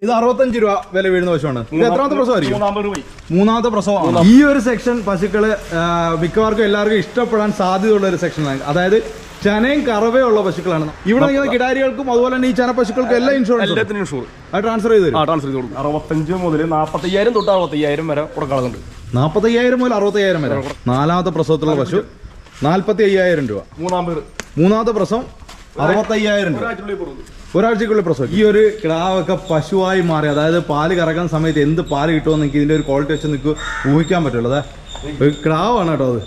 ഇത് 65 രൂപ വില വീഴുന്ന പശുവാണ്. ഇത് എത്രാമത്തെ പ്രസവമായിരിക്കും? മൂന്നാമത്തെ പ്രസവം. ഈ ഒരു സെക്ഷൻ പശുക്കള് മിക്കവാർക്കും എല്ലാവർക്കും ഇഷ്ടപ്പെടാൻ സാധ്യതയുള്ള ഒരു സെക്ഷനാണ്. അതായത് ചനയും കറവയുള്ള പശുക്കളാണ്. ഇവിടെ നിൽക്കുന്ന കിടാരികൾക്കും അതുപോലെ തന്നെ ഈ ചന പശുക്കൾക്കും എല്ലാം ഇൻഷുറൻസ് ട്രാൻസ്ഫർ ചെയ്ത് തരും. 65 മുതൽ 45,000 തൊട്ട് 65,000 വരെ കൊടുക്കാറുണ്ട്. 45,000 മുതൽ 65,000 വരെ. നാലാമത്തെ പ്രസവത്തിലുള്ള പശു 45,000 രൂപ. മൂന്നാമത്തെ പ്രസവം 65,000 രൂപ. ഒരാഴ്ചക്കുള്ളിൽ പ്രസവം. ഈ ഒരു കിടാവൊക്കെ പശുവായി മാറി, അതായത് പാല് കറക്കുന്ന സമയത്ത് എന്ത് പാല് കിട്ടുമെന്ന് എനിക്ക് ഇതിന്റെ ഒരു ക്വാളിറ്റി വെച്ച് നിങ്ങൾക്ക് ഊഹിക്കാൻ പറ്റുള്ളൂ. അതെ കിടാവാണ് കേട്ടോ. അത്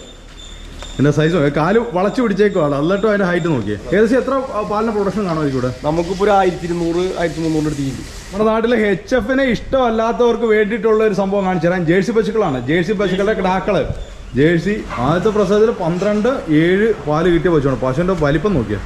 ഇതിന്റെ സൈസ് കാല് വളച്ചു പിടിച്ചേക്കുവാണ്. എന്നിട്ടും അതിന്റെ ഹൈറ്റ് നോക്കിയേ. ഏകദേശം എത്ര പാലിന്റെ പ്രൊഡക്ഷൻ കാണുമായിരിക്കും ഇവിടെ? നമുക്കിപ്പോ 1200-1300 അടുത്ത്. നമ്മുടെ നാട്ടിലെ HFനെ ഇഷ്ടമല്ലാത്തവർക്ക് വേണ്ടിയിട്ടുള്ള ഒരു സംഭവം കാണിച്ചു തരാം. ജേഴ്സി പശുക്കളാണ്. ജേഴ്സി പശുക്കളുടെ കിടാക്കള്. ജേഴ്സി ആദ്യത്തെ പ്രസവത്തിൽ 12-7 പാല് കിട്ടിയ പശുവാണ്. പശുവിന്റെ വലിപ്പം നോക്കിയാ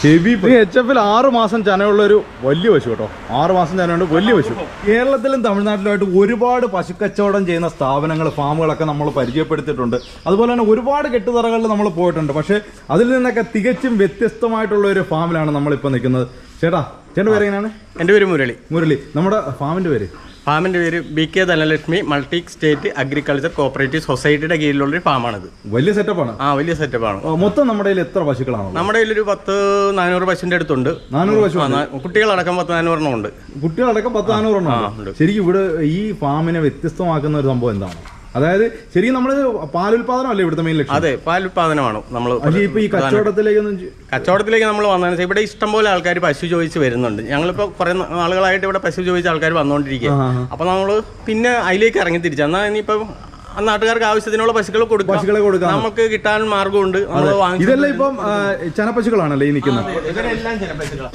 ഹെവി. HFൽ 6 മാസം ചനയുള്ള ഒരു വലിയ പശു കേട്ടോ. 6 മാസം ചനയുണ്ട്, വലിയ പശു. കേരളത്തിലും തമിഴ്നാട്ടിലുമായിട്ട് ഒരുപാട് പശുക്കച്ചവടം ചെയ്യുന്ന സ്ഥാപനങ്ങൾ, ഫാമുകളൊക്കെ നമ്മൾ പരിചയപ്പെടുത്തിയിട്ടുണ്ട്. അതുപോലെ തന്നെ ഒരുപാട് കെട്ടുതറകളിൽ നമ്മൾ പോയിട്ടുണ്ട്. പക്ഷേ അതിൽ നിന്നൊക്കെ തികച്ചും വ്യത്യസ്തമായിട്ടുള്ള ഒരു ഫാമിലാണ് നമ്മളിപ്പോൾ നിൽക്കുന്നത്. ചേട്ടൻ്റെ പേര് എങ്ങനെയാണ്? എൻ്റെ പേര് മുരളി. നമ്മുടെ ഫാമിൻ്റെ പേര്? ഫാമിന്റെ പേര് BK Dhanalakshmi multi state agriculture cooperative സൊസൈറ്റിയുടെ കീഴിലുള്ള ഒരു ഫാമാണിത്. വലിയ സെറ്റപ്പാണ്. വലിയ സെറ്റപ്പാണ്. മൊത്തം നമ്മുടെ കയ്യിൽ എത്ര പശുക്കളാണ്? നമ്മുടെ കയ്യിൽ ഒരു 10-400 പശുവിന്റെ അടുത്തുണ്ട്. 400 പശു? കുട്ടികളടക്കം 10-400 ഉണ്ട്. കുട്ടികളടക്കം 10-400 ഉണ്ട്. ശരിക്കും ഇവിടെ ഈ ഫാമിനെ വ്യത്യസ്തമാക്കുന്ന ഒരു സംഭവം എന്താണ്? അതായത് ശരിക്കും നമ്മള് പാലുൽപാദനമല്ലേ ഇവിടുത്തെ മെയിൻ ലക്ഷ്യം? അതെ, പാലുൽപാദനമാണ്. നമ്മൾ ഇപ്പൊ ഈ കച്ചവടത്തിലേക്ക് നമ്മൾ വന്നതെന്ന് വെച്ചാൽ ഇവിടെ ഇഷ്ടംപോലെ ആൾക്കാർ പശു ചോദിച്ച് വരുന്നുണ്ട്. ഞങ്ങളിപ്പോ കുറെ നാളുകളായിട്ട് ഇവിടെ പശു ചോദിച്ച ആൾക്കാർ വന്നുകൊണ്ടിരിക്കുക. അപ്പൊ നമ്മള് പിന്നെ അതിലേക്ക് ഇറങ്ങി തിരിച്ചു. എന്നാൽ ഇനിയിപ്പോ നാട്ടുകാർക്ക് ആവശ്യത്തിനുള്ള പശുക്കളെ കൊടുക്കാം. നമുക്ക് കിട്ടാൻ മാർഗമുണ്ട്. ഇതെല്ലാം ഇപ്പം ചനപ്പശുക്കളാണല്ലേ ഈ നിൽക്കുന്നത്?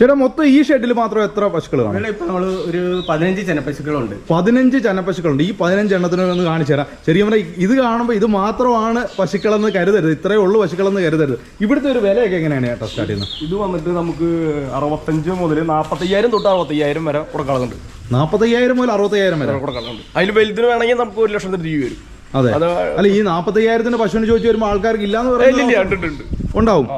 ചേട്ടാ മൊത്തം ഈ ഷെഡിൽ മാത്രം എത്ര പശുക്കളാണ്? ഇപ്പൊ നമ്മള് ഒരു 15 ചനപ്പശുക്കളുണ്ട്. 15 ചനപ്പശുക്കളുണ്ട്. ഈ 15 എണ്ണത്തിന് ഒന്ന് കാണിച്ചു തരാം. ശരിക്കും പറഞ്ഞാൽ ഇത് കാണുമ്പോൾ ഇത് മാത്രമാണ് പശുക്കളെന്ന് കരുതരുത്. ഇത്രയേ ഉള്ളൂ പശുക്കളെന്ന് കരുതരുത്. ഇവിടുത്തെ ഒരു വിലയൊക്കെ എങ്ങനെയാണ് ചേട്ടാ സ്റ്റാർട്ട് ചെയ്യുന്നത്? ഇത് വന്നിട്ട് നമുക്ക് 65 മുതൽ 45,000 തൊട്ട് 65,000 വരെ കൊടുക്കാറുണ്ട്. 45,000 മുതൽ 65,000 വരെ കൊടുക്കാറുണ്ട്. അതിൽ വലുതിന് വേണമെങ്കിൽ നമുക്ക് 1,00,000 രൂപ വരും. അതെ. അല്ല ഈ 45,000 പശുവിന് ചോദിച്ചു വരുമ്പോൾ ആൾക്കാർക്ക് ഇല്ലാന്ന് പറയുന്നത് ഉണ്ടാവും.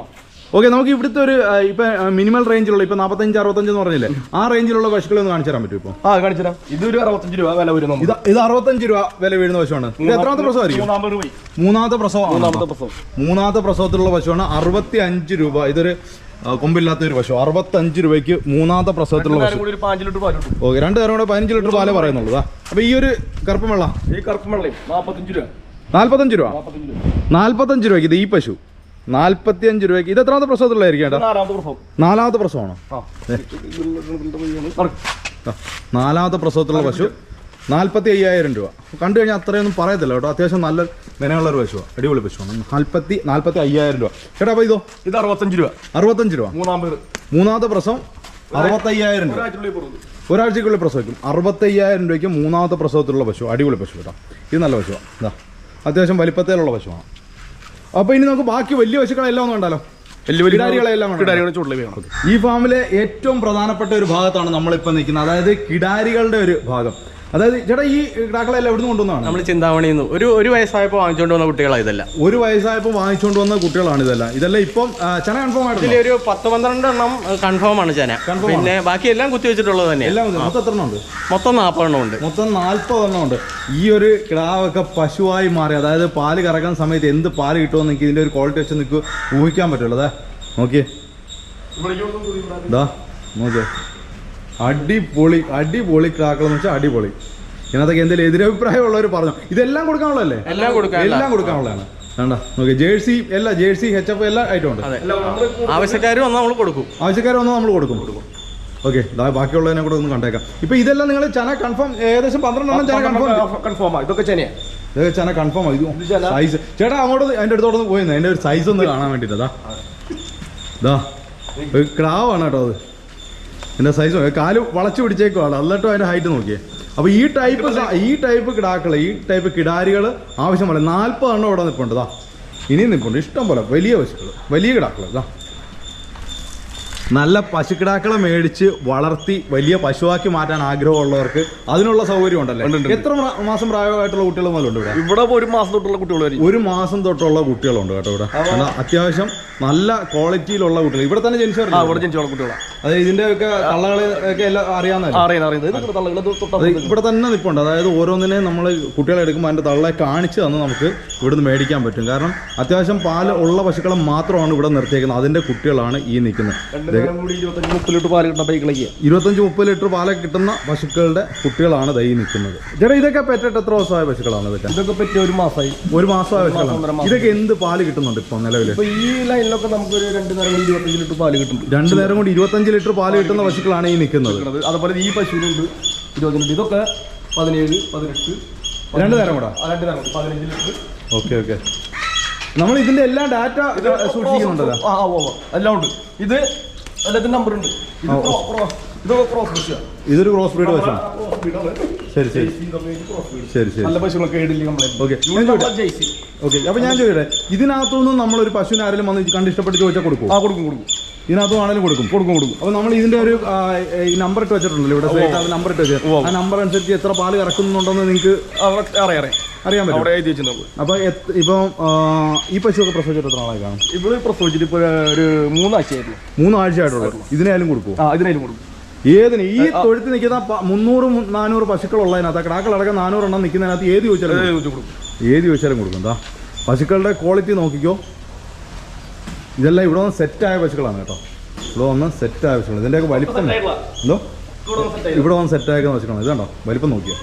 ഓക്കെ, നമുക്ക് ഇവിടുത്തെ ഒരു ഇപ്പൊ മിനിമൽ റേഞ്ചിലുള്ള ഇപ്പൊ 45-65 എന്ന് പറഞ്ഞില്ലേ, ആ റേഞ്ചിലുള്ള പശുക്കളെ ഒന്ന് കാണിച്ചു തരാൻ പറ്റും? ഇപ്പൊ കാണിച്ചു തരാം. ഇതൊരു 65 രൂപ വില വരും. ഇത് 65 രൂപ വില വീഴുന്ന പശുവാണ്. ഇത് എത്രാമത്തെ പ്രസവമായിരിക്കും? മൂന്നാമത്തെ പ്രസവത്തിലുള്ള പശുവാണ്. 65 രൂപ. ഇതൊരു കൊമ്പില്ലാത്ത ഒരു പശു. 65 രൂപയ്ക്ക് മൂന്നാമത്തെ പ്രസവത്തിലുള്ള പശു. ഓക്കെ, 2 നേരം കൂടെ 15 ലിറ്റർ പാലേ പറയുന്നുള്ളൂ. അപ്പൊ ഈ ഒരു കറുപ്പും വെള്ളം 45 രൂപ. 45 രൂപയ്ക്ക് ഇത് ഈ പശു 45 രൂപയ്ക്ക്. ഇത് എത്രാമത്തെ പ്രസവത്തിലുള്ളതായിരിക്കും ചേട്ടാ? 4ാമത്തെ പ്രസവമാണോ? 4ാമത്തെ പ്രസവത്തിലുള്ള പശു 45,000 രൂപ. കണ്ടു കഴിഞ്ഞാൽ അത്രയൊന്നും പറയത്തില്ല കേട്ടോ. അത്യാവശ്യം നല്ല വിലയുള്ളൊരു പശുവാണ്. അടിപൊളി പശുവാണ്. 45,000 രൂപ. ചേട്ടാ അപ്പൊ ഇത് 65 രൂപ. 65 രൂപ. മൂന്നാമത്തെ പ്രസവം 65,000 രൂപ. ഒരാഴ്ചക്കുള്ളിൽ പ്രസവിക്കും. 65,000 രൂപയ്ക്ക് മൂന്നാമത്തെ പ്രസവത്തിലുള്ള പശു. അടിപൊളി പശു കേട്ടോ. ഇത് നല്ല പശുവാണ്. ഇതാ അത്യാവശ്യം വലിപ്പത്തിലുള്ള പശുവാണ്. അപ്പൊ ഇനി നമുക്ക് ബാക്കി വലിയ പശുക്കളെല്ലാം ഒന്നും ഉണ്ടല്ലോ. ഈ ഫാമിലെ ഏറ്റവും പ്രധാനപ്പെട്ട ഒരു ഭാഗത്താണ് നമ്മളിപ്പോ നിൽക്കുന്നത്. അതായത് കിടാരികളുടെ ഒരു ഭാഗം. അതായത് ചേട്ടാ ഈ കിടാക്കളെല്ലാം എവിടെ നിന്ന് കൊണ്ടുവന്നതാണ്? നമ്മൾ ചിന്താമണിയിൽ നിന്ന് ഒരു വയസ്സായപ്പോൾ വാങ്ങിച്ചുകൊണ്ട് വന്ന കുട്ടികളാണ് ഇതെല്ലാം. ഒരു വയസ്സായപ്പോൾ വാങ്ങിച്ചുകൊണ്ട് വന്ന കുട്ടികളാണ് ഇതെല്ലാം. ഇതെല്ലാം ഇപ്പം ചന കൺഫേം ആയിട്ട് ഒരു 10-12 എണ്ണം കൺഫേം ആണ് ചന. പിന്നെ ബാക്കി എല്ലാം കുത്തി വെച്ചിട്ടുള്ളത് തന്നെ. മൊത്തം എത്ര എണ്ണം ഉണ്ട്? മൊത്തം 40 എണ്ണം ഉണ്ട്. മൊത്തം 40 എണ്ണം ഉണ്ട്. ഈ ഒരു കിടാവൊക്കെ പശുവായി മാറി, അതായത് പാല് കറക്കുന്ന സമയത്ത് എന്ത് പാല് കിട്ടുമെന്ന് എനിക്ക് ഇതിന്റെ ഒരു ക്വാളിറ്റി വെച്ച് നിങ്ങൾക്ക് ഊഹിക്കാൻ പറ്റുള്ളൂ. അതെ നോക്കിയേ, നോക്കിയേ, അടിപൊളി കിടാക്കളെന്ന് വെച്ചാൽ അടിപൊളി. ഇതിനകത്തൊക്കെ എന്തെങ്കിലും എതിരഭിപ്രായമുള്ളവർ പറഞ്ഞു. ഇതെല്ലാം കൊടുക്കാനുള്ളതല്ലേ? എല്ലാം കൊടുക്കാനുള്ളതാണ്. വേണ്ട നോക്കി ജേഴ്സി എല്ലാം, ജേഴ്സി HF എല്ലാ ഐറ്റം ഉണ്ട്. ആവശ്യക്കാർ വന്നാൽ നമ്മൾ കൊടുക്കും. ഓക്കെ, ബാക്കിയുള്ളതിനെ കൂടെ ഒന്ന് കണ്ടേക്കാം. ഇപ്പൊ ഇതെല്ലാം നിങ്ങൾ ചന കൺഫേം ഏകദേശം 12 എണ്ണം ചന കൺഫേം. ഇതൊക്കെ ചന കൺഫേം ആയി. സൈസ് ചേട്ടാ അങ്ങോട്ട് അതിന്റെ അടുത്തോട്ട് പോയിരുന്നു. അതിന്റെ ഒരു സൈസ് ഒന്ന് കാണാൻ വേണ്ടിട്ടാ. ക്രാവാണ് കേട്ടോ. അത് ഇതിന്റെ സൈസ് കാല് വളച്ചു പിടിച്ചേക്കുവാണ്. എന്നിട്ടും അതിന്റെ ഹൈറ്റ് നോക്കിയേ. അപ്പൊ ഈ ടൈപ്പ് കിടാക്കള്, ഈ ടൈപ്പ് കിടാരികൾ ആവശ്യം പോലെ 40 എണ്ണം ഇവിടെ നിൽപ്പുണ്ട്. ഇനിയും നിൽപ്പുണ്ട് ഇഷ്ടം പോലെ വലിയ പശുക്കൾ, വലിയ കിടാക്കള്. നല്ല പശുക്കിടാക്കളെ മേടിച്ച് വളർത്തി വലിയ പശുവാക്കി മാറ്റാൻ ആഗ്രഹമുള്ളവർക്ക് അതിനുള്ള സൗകര്യം ഉണ്ടല്ലേ? എത്ര മാസം പ്രായമായിട്ടുള്ള കുട്ടികൾ മുതലുണ്ട് ഇവിടെ? ഇവിടെ ഒരു മാസം തൊട്ടുള്ള കുട്ടികൾ വരും. ഒരു മാസം തൊട്ടുള്ള കുട്ടികളുണ്ട് കേട്ടോ ഇവിടെ. അത്യാവശ്യം നല്ല ക്വാളിറ്റിയിലുള്ള കുട്ടികൾ ഇവിടെ തന്നെ ജനിച്ചവരല്ല? ഇവിടെ ജനിച്ചുള്ള കുട്ടികളാണ്. അത് ഇതിന്റെ ഒക്കെ തള്ളകളെ ഒക്കെ എല്ലാം അറിയാവുന്ന ഇവിടെ തന്നെ നിൽപ്പുണ്ട്. അതായത് ഓരോന്നിനെ നമ്മൾ കുട്ടികളെ എടുക്കുമ്പോൾ അതിന്റെ തള്ളെ കാണിച്ച് തന്ന് നമുക്ക് ഇവിടുന്ന് മേടിക്കാൻ പറ്റും. കാരണം അത്യാവശ്യം പാല് ഉള്ള പശുക്കളെ മാത്രമാണ് ഇവിടെ നിർത്തിയേക്കുന്നത്. അതിന്റെ കുട്ടികളാണ് ഈ നിൽക്കുന്നത്. 25-30 ലിറ്റർ പാലൊക്കെ കിട്ടുന്ന പശുക്കളുടെ കുട്ടികളാണ് ദൈ നിൽക്കുന്നത്. ചേട്ടാ ഇതൊക്കെ പെറ്റിട്ട് എത്ര ദിവസമായ പശുക്കളാണ്? ഇതൊക്കെ പറ്റി ഒരു മാസമായി. ഒരു മാസമായ പശുക്കളാണ്. ഇതൊക്കെ എന്ത് പാല് കിട്ടുന്നുണ്ട് ഇപ്പൊ നിലവിൽ? ഈ ലൈനിലൊക്കെ നമുക്ക് ഒരു 2 നേരം കൊണ്ട് 25 ലിറ്റർ പാല് കിട്ടും. 2 നേരം കൊണ്ട് 25 ലിറ്റർ പാല് കിട്ടുന്ന പശുക്കളാണ് ഈ നിൽക്കുന്നത്. അതുപോലെ ഈ പശുവിനുണ്ട് 20 ലിറ്റർ. ഇതൊക്കെ 17, 18, 2 നേരം കൂടെ 15 ലിറ്റർ. Okay okay. നമ്മൾ ഇതിന്റെ എല്ലാ ഡാറ്റ സൂക്ഷിക്കുന്നുണ്ടല്ലോ? എല്ലാം ഉണ്ട്. ഇത് എല്ലാത്തിനും നമ്പർ ഉണ്ട്. ഇതൊരു ക്രോസ് ബ്രീഡ് പശുവാണ്. ശരി ശരി ശരി ശരി. നല്ല പശുക്കളൊക്കെ ഓക്കെ ഓക്കെ. അപ്പൊ ഞാൻ ചോദിക്കട്ടെ, ഇതിനകത്തുനിന്ന് നമ്മളൊരു പശുവിനെ ആരെങ്കിലും വന്ന് കണ്ട് ഇഷ്ടപ്പെട്ട് ചോദിച്ചാൽ കൊടുക്കും? കൊടുക്കും. ഇതിനകത്തും ആണെങ്കിലും കൊടുക്കും. അപ്പൊ നമ്മൾ ഇതിന്റെ ഒരു ഈ നമ്പർ ഇട്ട് വെച്ചിട്ടുണ്ടല്ലോ ഇവിടെ, നമ്പർ ഇട്ട് വെച്ചത്. ആ നമ്പർ അനുസരിച്ച് എത്ര പാല് കറക്കുന്നുണ്ടെന്ന് നിങ്ങൾക്ക് അറിയാൻ പറ്റും. അപ്പൊ ഇപ്പം ഈ പശുവൊക്കെ പ്രസവിച്ചിട്ട് എത്ര നാളായി കാണും? ഇവിടെ പ്രസവിച്ചിട്ട് ഇപ്പൊ ഒരു 3 ആഴ്ചയായിരുന്നു. 3 ആഴ്ചയായിട്ടുള്ളൂ. ഇതിനായാലും കൊടുക്കും? ഇതിനായാലും കൊടുക്കും. ഏതിന്? ഈ തൊഴുത്ത് നിൽക്കുന്ന 300-400 പശുക്കളുള്ളതിനകത്ത്, കിടാക്കളടക്കം 400 എണ്ണം നിൽക്കുന്നതിനകത്ത് ഏത് ചോദിച്ചാലും കൊടുക്കും. എന്താ പശുക്കളുടെ ക്വാളിറ്റി നോക്കിക്കോ. ഇതെല്ലാം ഇവിടെ വന്ന് സെറ്റായ പശുക്കളാണ് കേട്ടോ. ഇവിടെ വന്ന് സെറ്റായ പശുക്കളാണ്. ഇതിൻ്റെയൊക്കെ വലിപ്പം എന്തോ ഇവിടെ വന്ന് സെറ്റായിരിക്കുന്ന പശുക്കളാണ്. ഇത് കണ്ടോ വലിപ്പം നോക്കിയോ?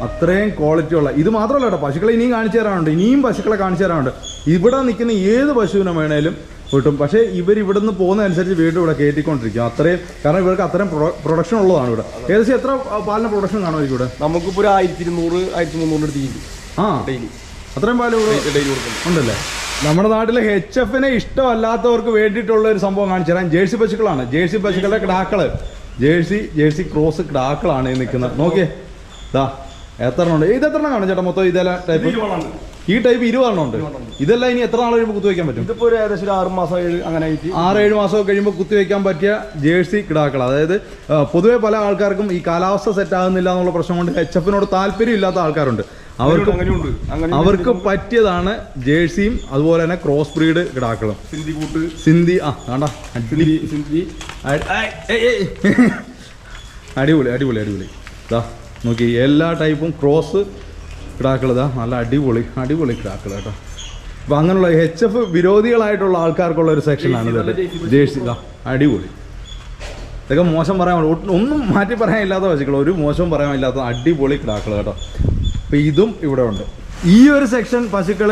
അത്രയും ക്വാളിറ്റി ഉള്ള. ഇത് മാത്രമല്ല കേട്ടോ, പശുക്കളെ ഇനിയും കാണിച്ചു തരാനുണ്ട്. ഇനിയും പശുക്കളെ കാണിച്ചു തരാനുണ്ട്. ഇവിടെ നിൽക്കുന്ന ഏത് പശുവിനെ വേണേലും കിട്ടും. പക്ഷേ ഇവിടുന്ന് പോകുന്നതനുസരിച്ച് വീണ്ടും ഇവിടെ കയറ്റിക്കൊണ്ടിരിക്കും. അത്രയും, കാരണം ഇവർക്ക് അത്രയും പ്രൊഡക്ഷൻ ഉള്ളതാണ് ഇവിടെ. ഏകദേശം എത്ര പാലിന് പ്രൊഡക്ഷൻ കാണുമായിരിക്കും ഇവിടെ? നമുക്കിപ്പോൾ ഒരു 1200-1300 എടുത്ത് ഡെയിലി അത്രയും പാല് ഉണ്ടല്ലേ? നമ്മുടെ നാട്ടിലെ HFനെ ഇഷ്ടമല്ലാത്തവർക്ക് വേണ്ടിയിട്ടുള്ള ഒരു സംഭവം കാണിച്ചു തരാം. ജേഴ്സി പശുക്കളാണ്. ജേഴ്സി പശുക്കളുടെ കിടാക്കള്, ജേഴ്സി ക്രോസ് കിടാക്കളാണ് ഈ നിൽക്കുന്നത്. നോക്കിയേ, ഇതാ എത്ര ഉണ്ട്. ഇത് എത്ര കാണും ചേട്ടാ മൊത്തം? ഇതെല്ലാം ടൈപ്പ്, ഈ ടൈപ്പ് 20 എണ്ണം ഉണ്ട്. ഇതെല്ലാം ഇനി എത്ര നാൾ കഴിയുമ്പോൾ കുത്തിവെക്കാൻ പറ്റും? ഇതിപ്പോൾ ഒരു ഏകദേശം 6 മാസം അങ്ങനെ 6-7 മാസമൊക്കെ കഴിയുമ്പോൾ കുത്തിവെക്കാൻ പറ്റിയ ജേഴ്സി കിടാക്കൾ. അതായത് പൊതുവെ പല ആൾക്കാർക്കും ഈ കാലാവസ്ഥ സെറ്റ് ആകുന്നില്ല എന്നുള്ള പ്രശ്നം കൊണ്ട് HFനോട് താല്പര്യം ഇല്ലാത്ത ആൾക്കാരുണ്ട്. അവർക്ക് പറ്റിയതാണ് ജേഴ്സിയും അതുപോലെ തന്നെ ക്രോസ് ബ്രീഡ് കിടാക്കളും. സിന്ധി അടിപൊളി. ഇതാ നോക്കി, എല്ലാ ടൈപ്പും ക്രോസ് കിടാക്കൾ. ഇതാ നല്ല അടിപൊളി കിടാക്കൾ കേട്ടോ. അപ്പം അങ്ങനെയുള്ള HF വിരോധികളായിട്ടുള്ള ആൾക്കാർക്കുള്ള ഒരു സെക്ഷനാണ് ഇത്. ജേഴ്സി ഇതാ അടിപൊളി. ഇതൊക്കെ മോശം പറയാൻ ഒന്നും മാറ്റി പറയാനില്ലാത്ത പശുക്കൾ, ഒരു മോശവും പറയാനില്ലാത്ത അടിപൊളി കിടാക്കൾ കേട്ടോ. അപ്പം ഇതും ഇവിടെ ഉണ്ട്. ഈ ഒരു സെക്ഷൻ പശുക്കൾ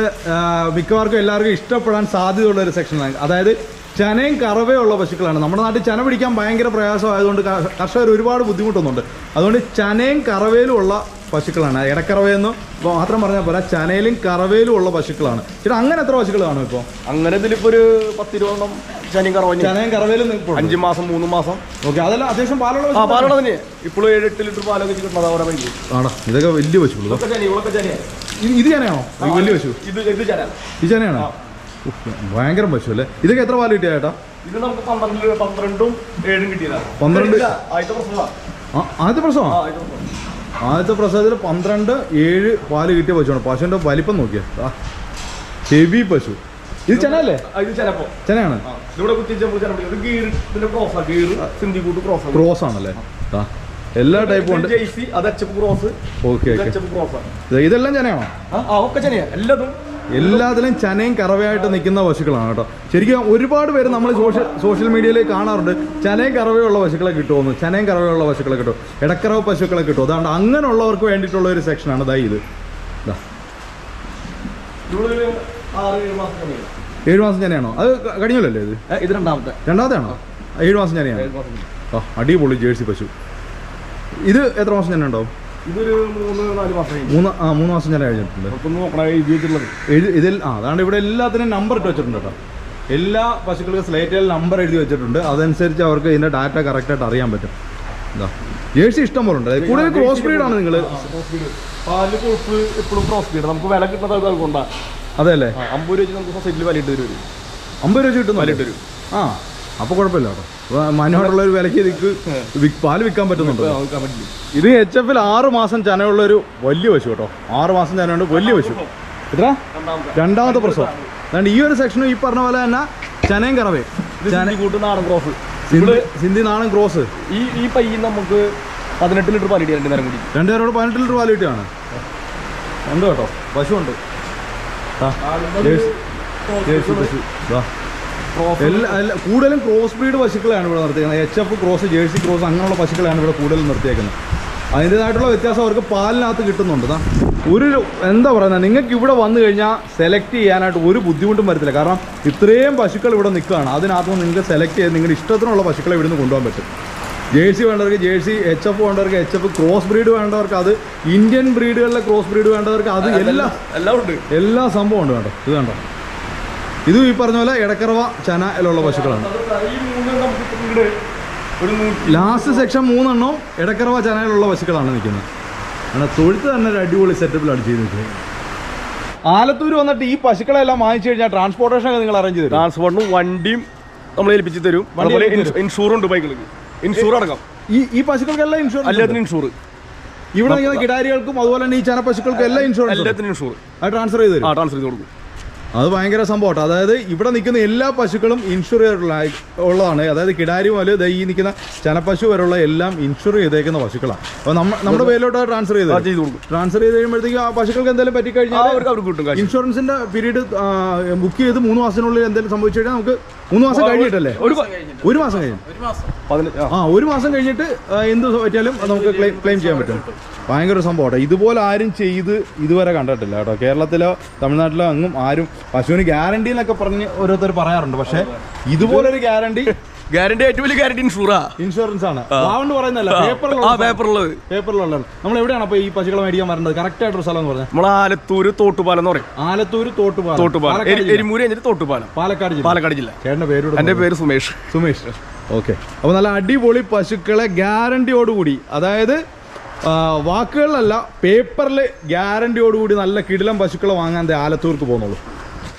മിക്കവാർക്കും എല്ലാവർക്കും ഇഷ്ടപ്പെടാൻ സാധ്യതയുള്ള ഒരു സെക്ഷനാണ്. അതായത് ചനയും കറവയുള്ള പശുക്കളാണ്. നമ്മുടെ നാട്ടിൽ ചന പിടിക്കാൻ ഭയങ്കര പ്രയാസമായതുകൊണ്ട് കർഷകർ ഒരുപാട് ബുദ്ധിമുട്ടുന്നുണ്ട്. അതുകൊണ്ട് ചനയും കറവയിലും ഉള്ള പശുക്കളാണ്. ഇടക്കറവയെന്ന് മാത്രം പറഞ്ഞാൽ പോരാ, ചനയിലും കറവയിലും ഉള്ള പശുക്കളാണ്. ചേട്ടാ അങ്ങനെ എത്ര പശുക്കൾ കാണും ഇപ്പോൾ? അങ്ങനെ ഇതിലിപ്പോൾ ഒരു 10-20 ചനയും കറവയിലും 5 മാസം 3 മാസം. ഓക്കെ, അതെല്ലാം അത്യാവശ്യം പാലുള്ള തന്നെ. ഇപ്പോഴും 7-8 ലിറ്റർ പാലൊക്കെ കിട്ടുന്നത് അവിടെ വൈകി. ആണോ? ഇതൊക്കെ വലിയ പശുക്കൾ. ഇത് ചനയാണോ വലിയ പശു? ഈ ചനയാണോ? ഭയങ്കര പശു അല്ലേ? ഇതൊക്കെ എത്ര പാല് കിട്ടിയ ചേട്ടാ? ഇത് നമുക്ക് 12-7 കിട്ടിയതാണ്. 12 ആദ്യത്തെ പ്രസവം? ആദ്യത്തെ പ്രസവത്തിൽ 12-7 പാല് കിട്ടിയ പശുവാണ്. പശുവിന്റെ വലിപ്പം നോക്കിയാ ഹെവി പശു. ഇത് ചനയല്ലേ? ചനയാണ്. ക്രോസ് ആണല്ലേ? എല്ലാ ടൈപ്പും ഉണ്ട്. ഓക്കെ, ഇതെല്ലാം ചനയാണോ? എല്ലാത്തിലും ചനയും കറവയായിട്ട് നിൽക്കുന്ന പശുക്കളാണ് കേട്ടോ. ശരിക്കും ഒരുപാട് പേര് നമ്മൾ സോഷ്യൽ മീഡിയയിൽ കാണാറുണ്ട്, ചനയും കറവയുള്ള പശുക്കളെ കിട്ടുമെന്ന്. ചനയും കറവയുള്ള പശുക്കളെ കിട്ടും, ഇടക്കറവ് പശുക്കളെ കിട്ടും. അതുകൊണ്ട് അങ്ങനെയുള്ളവർക്ക് വേണ്ടിയിട്ടുള്ള ഒരു സെക്ഷനാണ് ഇത്. 7 മാസം ചനയാണോ? അത് കഴിഞ്ഞല്ലേ? ഇത് രണ്ടാമത്തെയാണോ? 7 മാസം ചനയാണ്. അടിപൊളി ജേഴ്സി പശു. ഇത് എത്ര മാസം ചന ഉണ്ടാവും? ഇതൊരു 3-4 മാസം 3 മാസം ചന കഴിഞ്ഞിട്ടുണ്ട്. ഇതിൽ അതാണ് ഇവിടെ എല്ലാത്തിനും നമ്പർ ഇട്ട് വെച്ചിട്ടുണ്ട് കേട്ടോ. എല്ലാ പശുക്കൾക്ക് സ്ലേറ്റിൽ നമ്പർ എഴുതി വെച്ചിട്ടുണ്ട്. അതനുസരിച്ച് അവർക്ക് ഇതിന്റെ ഡാറ്റ കറക്റ്റായിട്ട് അറിയാൻ പറ്റും. എന്താ ജേഴ്സി ഇഷ്ടം പോലെ ഉണ്ട്. കൂടുതൽ ക്രോസ് ബ്രീഡാണ് നിങ്ങൾ? എപ്പോഴും ക്രോസ് ബ്രീഡ് നമുക്ക് വില കിട്ടുന്നത് അതുകൊണ്ടാണ്. അതെ അല്ലേ? 50 രൂപ നമുക്ക് സൊസൈറ്റിയിൽ വിലയിട്ട് തരും. 50 രൂപ കിട്ടും വിലയിട്ട് തരും. അപ്പോൾ കുഴപ്പമില്ല കേട്ടോ. മാന്യമായിട്ടുള്ള ഒരു വിലയ്ക്ക് ഇതിക്ക് പാല് വിൽക്കാൻ പറ്റുന്നുണ്ട്. ഇത് HF 6 മാസം ചനയുള്ളൊരു വലിയ പശു കേട്ടോ. 6 മാസം ചനയുണ്ട്, വലിയ പശു. എത്ര? രണ്ടാമത്തെ പ്രസവം. അതുകൊണ്ട് ഈ ഒരു സെക്ഷനും ഈ പറഞ്ഞ പോലെ തന്നെ ചനയും കറവേ. നാടൻ ക്രോസ്, സിന്ധി നാടൻ ക്രോസ്. ഈ പയ്യൻ നമുക്ക് 18 ലിറ്റർ പാല് കിട്ടി 2 നേരം കൂടി. 2 നേരോട് 18 ലിറ്റർ പാല് കിട്ടിയാണ്. ഉണ്ട് കേട്ടോ, പശു ഉണ്ട്. കൂടുതലും ക്രോസ് ബ്രീഡ് പശുക്കളെയാണ് ഇവിടെ നിർത്തിയേക്കുന്നത്. HF ക്രോസ്, ജേഴ്സി ക്രോസ് അങ്ങനെയുള്ള പശുക്കളെയാണ് ഇവിടെ കൂടുതലും നിർത്തിയേക്കുന്നത്. അതിൻ്റേതായിട്ടുള്ള വ്യത്യാസം അവർക്ക് പാലിനകത്ത് കിട്ടുന്നുണ്ട്. ഒരു എന്താ പറയുന്നത്, നിങ്ങൾക്ക് ഇവിടെ വന്നു കഴിഞ്ഞാൽ സെലക്ട് ചെയ്യാനായിട്ട് ഒരു ബുദ്ധിമുട്ടും വരത്തില്ല. കാരണം ഇത്രയും പശുക്കൾ ഇവിടെ നിൽക്കുകയാണ്. അതിനകത്ത് നിങ്ങൾക്ക് സെലക്ട് ചെയ്ത് നിങ്ങളുടെ ഇഷ്ടത്തിനുള്ള പശുക്കളെ ഇവിടുന്ന് കൊണ്ടുപോകാൻ പറ്റും. ജേഴ്സി വേണ്ടവർക്ക് ജേഴ്സി, HF വേണ്ടവർക്ക് HF, ക്രോസ് ബ്രീഡ് വേണ്ടവർക്ക് അത്, ഇന്ത്യൻ ബ്രീഡുകളിലെ ക്രോസ് ബ്രീഡ് വേണ്ടവർക്ക് അത്, എല്ലാം ഉണ്ട്. എല്ലാ സംഭവം ഉണ്ട്. വേണ്ടോ ഇത് കണ്ടോ, ഇതും ഈ പറഞ്ഞ പോലെ ഇടക്കറവ ചനയിലുള്ള പശുക്കളാണ്. ലാസ്റ്റ് സെക്ഷൻ 3 എണ്ണവും ഇടക്കറവ ചനയിലുള്ള പശുക്കളാണ് നിൽക്കുന്നത്. അങ്ങനെ തൊഴുത്ത് തന്നെ ഒരു അടിപൊളി സെറ്റപ്പിലാണ് ചെയ്ത് നിൽക്കുന്നത്. ആലത്തൂർ വന്നിട്ട് ഈ പശുക്കളെല്ലാം വാങ്ങിച്ചു കഴിഞ്ഞാൽ ട്രാൻസ്പോർട്ടേഷൻ ഒക്കെ നിങ്ങൾ അറേഞ്ച് ചെയ്തു? ട്രാൻസ്പോർട്ടിനും വണ്ടിയും നമ്മൾ ഏൽപ്പിച്ച് തരും. അതുപോലെ ഇൻഷൂറുണ്ട് ബൈക്കുകൾക്ക്, ഇൻഷൂർ അടക്കം. ഈ പശുക്കൾക്കെല്ലാം ഇൻഷുറൻസ്? എല്ലാത്തിനും ഇൻഷൂർ. ഇവിടെ നിൽക്കുന്ന കിടാരികൾക്കും അതുപോലെ തന്നെ ഈ ചന പശുക്കൾക്കും എല്ലാം ഇൻഷുറൻസ്? എല്ലാത്തിനും ഇൻഷൂർ. അത് ട്രാൻസ്ഫർ ചെയ്ത് തരും? ട്രാൻസ്ഫർ ചെയ്ത് കൊടുക്കും. അത് ഭയങ്കര സംഭവമാണ്. അതായത് ഇവിടെ നിൽക്കുന്ന എല്ലാ പശുക്കളും ഇൻഷുർ ഉള്ളതാണ്. അതായത് കിടാരി മുതൽ ഈ നിൽക്കുന്ന ചനപ്പശു വരെയുള്ള എല്ലാം ഇൻഷുർ ചെയ്തേക്കുന്ന പശുക്കളാണ്. അപ്പോൾ നമ്മുടെ പേരിലോട്ട് ട്രാൻസ്ഫർ ചെയ്ത് കൊടുക്കും. ട്രാൻസ്ഫർ ചെയ്ത് കഴിയുമ്പോഴത്തേക്കും ആ പശുക്കൾക്ക് എന്തെങ്കിലും പറ്റിക്കഴിഞ്ഞാൽ ഇൻഷുറൻസിന്റെ പീരീഡ് ബുക്ക് ചെയ്ത് 3 മാസത്തിനുള്ളിൽ എന്തെങ്കിലും സംഭവിച്ചു കഴിഞ്ഞാൽ നമുക്ക് 3 മാസം കഴിഞ്ഞിട്ടല്ലേ? 1 മാസം കഴിഞ്ഞു. 1 മാസം കഴിഞ്ഞിട്ട് എന്ത് പറ്റിയാലും നമുക്ക് ക്ലെയിം ചെയ്യാൻ പറ്റും. ഭയങ്കര സംഭവം. ഇതുപോലെ ആരും ചെയ്ത് ഇതുവരെ കണ്ടിട്ടില്ല കേട്ടോ. കേരളത്തിലോ തമിഴ്നാട്ടിലോ അങ്ങും ആരും പശുവിന് ഗ്യാരണ്ടി എന്നൊക്കെ പറഞ്ഞ് ഓരോരുത്തർ പറയാറുണ്ട്. പക്ഷെ ഇതുപോലൊരു ഗ്യാരണ്ടി ഏറ്റവും വലിയ ഗ്യാരണ്ടി ഇൻഷുറൻസ് ആണ്. അതുകൊണ്ട് പറയുന്നല്ല, പേപ്പറിലുള്ളത്. നമ്മൾ എവിടെയാണ് അപ്പൊ ഈ പശുക്കളെ മേടിക്കാൻ വരേണ്ടത്? കറക്റ്റ് ആയിട്ടൊരു സ്ഥലം എന്ന് പറഞ്ഞാൽ നമ്മൾ ആലത്തൂർ തോട്ടുപാലം എന്ന് പറയും. ആലത്തൂർ തോട്ടുപാലം, എരിമൂര് കഴിഞ്ഞിട്ട് തോട്ടുപാലം, പാലക്കാട് ജില്ല. ചേട്ടന്റെ പേര്? എന്റെ പേര് സുമേഷ്. ഓക്കെ. അപ്പോൾ നല്ല അടിപൊളി പശുക്കളെ ഗ്യാരണ്ടിയോടുകൂടി, അതായത് വാക്കുകളിലല്ല പേപ്പറിൽ ഗ്യാരണ്ടിയോടുകൂടി നല്ല കിടിലം പശുക്കളെ വാങ്ങാൻ ആലത്തൂർക്ക് പോകുന്നുള്ളൂ.